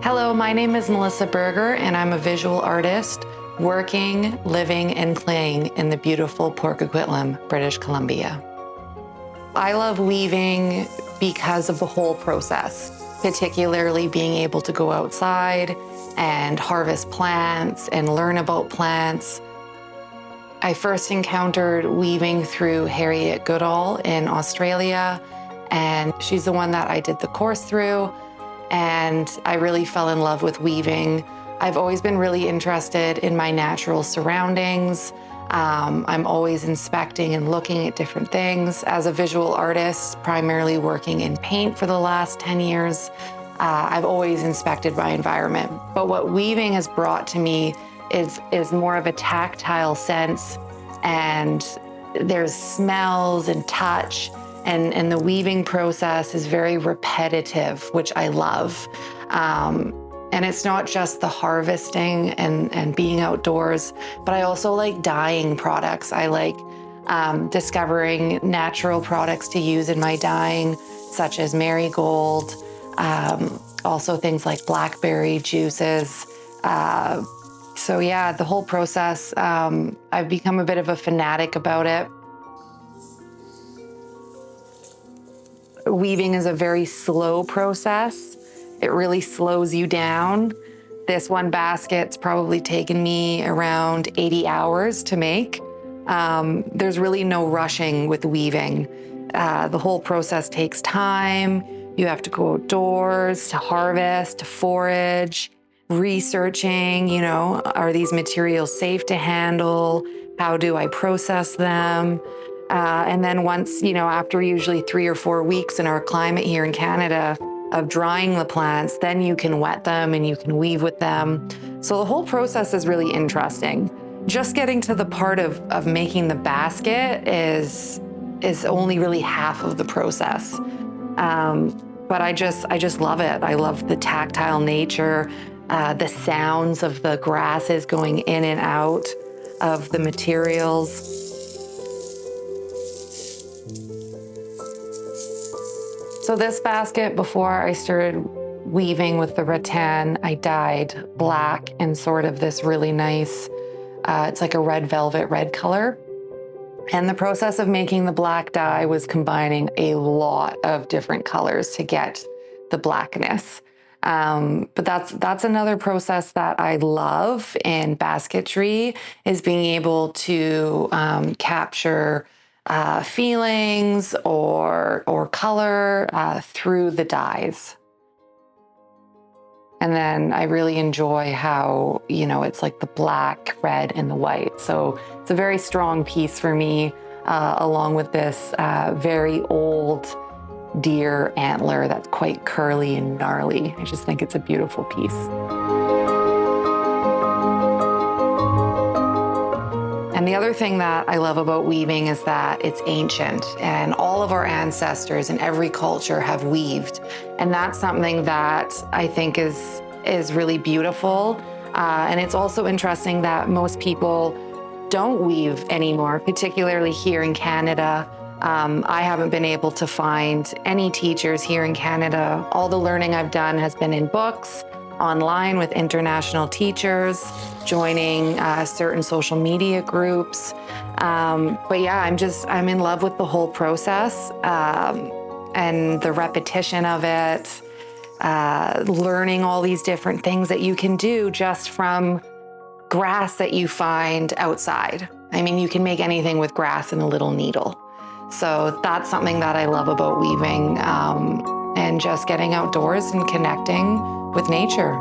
Hello, my name is Melissa Berger, and I'm a visual artist working, living, and playing in the beautiful Port Coquitlam, British Columbia. I love weaving because of the whole process, particularly being able to go outside and harvest plants and learn about plants. I first encountered weaving through Harriet Goodall in Australia, and she's the one that I did the course through, and I really fell in love with weaving. I've always been really interested in my natural surroundings. I'm always inspecting and looking at different things. As a visual artist, primarily working in paint for the last 10 years, I've always inspected my environment. But what weaving has brought to me is more of a tactile sense, and there's smells and touch, and the weaving process is very repetitive, which I love. And it's not just the harvesting and being outdoors, but I also like dyeing products. I like discovering natural products to use in my dyeing, such as marigold, also things like blackberry juices. So yeah, the whole process, I've become a bit of a fanatic about it. Weaving is a very slow process. It really slows you down. This one basket's probably taken me around 80 hours to make. There's really no rushing with weaving. The whole process takes time. You have to go outdoors to harvest, to forage, researching, are these materials safe to handle? How do I process them? And then once, after usually 3 or 4 weeks in our climate here in Canada of drying the plants, then you can wet them and you can weave with them. So the whole process is really interesting. Just getting to the part of making the basket is only really half of the process. But I just love it. I love the tactile nature, the sounds of the grasses going in and out of the materials. So this basket, before I started weaving with the rattan, I dyed black in sort of this really nice, it's like a red velvet red color. And the process of making the black dye was combining a lot of different colors to get the blackness. But that's another process that I love in basketry, is being able to capture feelings or color through the dyes. And then I really enjoy how, it's like the black, red, and the white. So it's a very strong piece for me, along with this very old deer antler that's quite curly and gnarly. I just think it's a beautiful piece. And the other thing that I love about weaving is that it's ancient, and all of our ancestors in every culture have weaved. And that's something that I think is really beautiful. And it's also interesting that most people don't weave anymore, particularly here in Canada. I haven't been able to find any teachers here in Canada. All the learning I've done has been in books, online with international teachers, joining certain social media groups. But yeah, I'm in love with the whole process and the repetition of it, learning all these different things that you can do just from grass that you find outside. I mean, you can make anything with grass and a little needle. So that's something that I love about weaving, and just getting outdoors and connecting with nature.